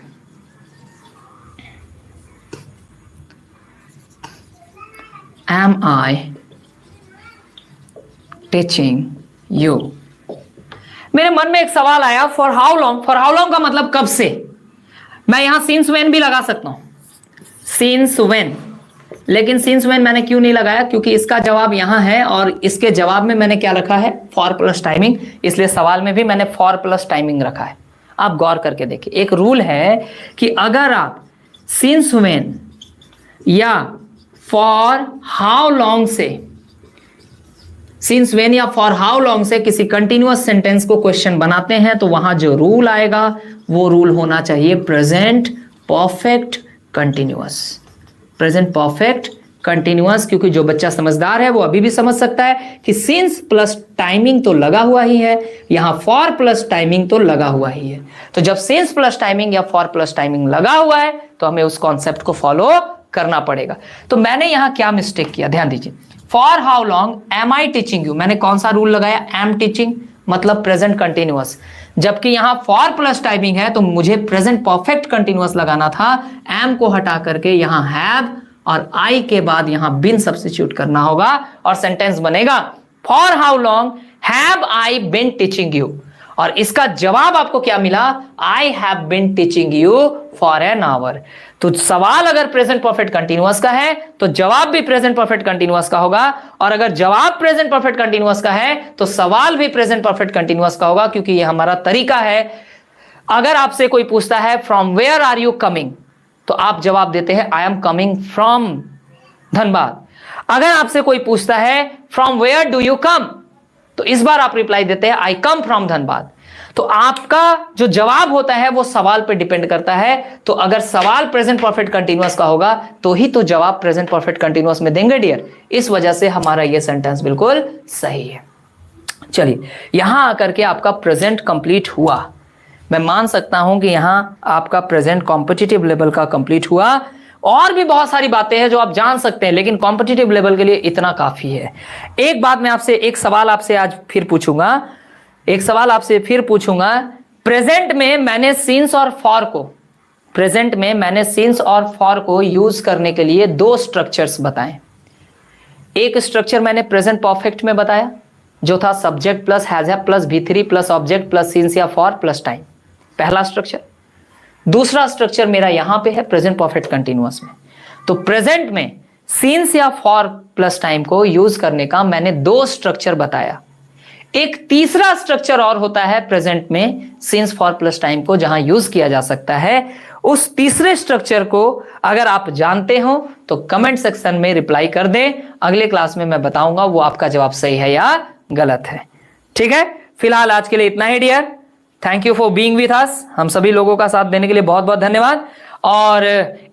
A: am I teaching you. मेरे मन में एक सवाल आया, for how long, for how long का मतलब कब से। मैं यहां सिंस व्हेन भी लगा सकता हूं, सिंस व्हेन, लेकिन सिंस व्हेन मैंने क्यों नहीं लगाया, क्योंकि इसका जवाब यहां है और इसके जवाब में मैंने क्या रखा है, फॉर प्लस टाइमिंग, इसलिए सवाल में भी मैंने फॉर प्लस टाइमिंग रखा है। आप गौर करके देखिए, एक रूल है कि अगर आप सिंस व्हेन या फॉर हाउ लॉन्ग से, सिंस व्हेन या फॉर हाउ लॉन्ग से किसी कंटिन्यूअस सेंटेंस को क्वेश्चन बनाते हैं तो वहां जो रूल आएगा वो रूल होना चाहिए present perfect continuous. Present perfect continuous, क्योंकि जो बच्चा समझदार है वो अभी भी समझ सकता है कि सिंस प्लस टाइमिंग तो लगा हुआ ही है, यहां फॉर प्लस टाइमिंग तो लगा हुआ ही है। तो जब सिंस प्लस टाइमिंग या फॉर प्लस टाइमिंग लगा हुआ है तो हमें उस कॉन्सेप्ट को फॉलो करना पड़ेगा। तो मैंने यहां क्या मिस्टेक किया, ध्यान दीजिए, for how long am I teaching you, मैंने कौन सा रूल लगाया, एम टीचिंग, मतलब प्रेजेंट कंटिन्यूअस, जबकि यहां फॉर प्लस टाइमिंग है तो मुझे प्रेजेंट परफेक्ट कंटिन्यूअस लगाना था। एम को हटा करके यहां हैव और आई के बाद यहां बीन सब्स्टिट्यूट करना होगा और सेंटेंस बनेगा for how long have I been teaching you. और इसका जवाब आपको क्या मिला, I have been teaching you for an hour. तो सवाल अगर प्रेजेंट परफेक्ट कंटिन्यूअस का है तो जवाब भी प्रेजेंट परफेक्ट कंटिन्यूअस का होगा, और अगर जवाब प्रेजेंट परफेक्ट कंटिन्यूअस का है तो सवाल भी प्रेजेंट परफेक्ट कंटिन्यूअस का होगा, क्योंकि यह हमारा तरीका है। अगर आपसे कोई पूछता है from where are you coming, तो आप जवाब देते हैं I am coming from Dhanbad. अगर आपसे कोई पूछता है from where do you come, तो इस बार आप रिप्लाई देते हैं आई कम फ्रॉम धनबाद। तो आपका जो जवाब होता है वो सवाल पे डिपेंड करता है। तो अगर सवाल प्रेजेंट परफेक्ट कंटिन्यूअस का होगा तो ही तो जवाब प्रेजेंट परफेक्ट कंटिन्यूअस में देंगे डियर। इस वजह से हमारा ये सेंटेंस बिल्कुल सही है। चलिए, यहां आकर के आपका प्रेजेंट कंप्लीट हुआ। मैं मान सकता हूं कि यहां आपका प्रेजेंट कॉम्पिटिटिव लेवल का कंप्लीट हुआ। और भी बहुत सारी बातें हैं जो आप जान सकते हैं, लेकिन कॉम्पिटिटिव लेवल के लिए इतना काफी है। एक बात मैं आपसे, एक सवाल आपसे आज फिर पूछूंगा, एक सवाल आपसे फिर पूछूंगा। प्रेजेंट में मैंने सिंस और फॉर को, प्रेजेंट में मैंने सिंस और फॉर को यूज करने के लिए दो स्ट्रक्चर्स बताए। एक स्ट्रक्चर मैंने प्रेजेंट परफेक्ट में बताया जो था subject plus has have plus V3 plus object plus since या फॉर प्लस टाइम, पहला स्ट्रक्चर। दूसरा स्ट्रक्चर मेरा यहां पे है प्रेजेंट परफेक्ट कंटिन्यूअस में। तो प्रेजेंट में सिंस या फॉर प्लस टाइम को यूज करने का मैंने दो स्ट्रक्चर बताया। एक तीसरा स्ट्रक्चर और होता है प्रेजेंट में सिंस फॉर प्लस टाइम को जहां यूज किया जा सकता है। उस तीसरे स्ट्रक्चर को अगर आप जानते हो तो कमेंट सेक्शन में रिप्लाई कर दें, अगले क्लास में मैं बताऊंगा वो आपका जवाब सही है या गलत है। ठीक है, फिलहाल आज के लिए इतना ही dear. Thank you for being with us. हम सभी लोगों का साथ देने के लिए बहुत बहुत धन्यवाद, और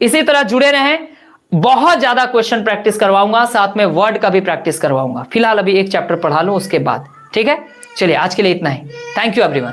A: इसी तरह जुड़े रहें। बहुत ज्यादा क्वेश्चन प्रैक्टिस करवाऊंगा, साथ में वर्ड का भी प्रैक्टिस करवाऊंगा। फिलहाल अभी एक चैप्टर पढ़ा लूं उसके बाद, ठीक है। चलिए आज के लिए इतना ही। Thank you everyone.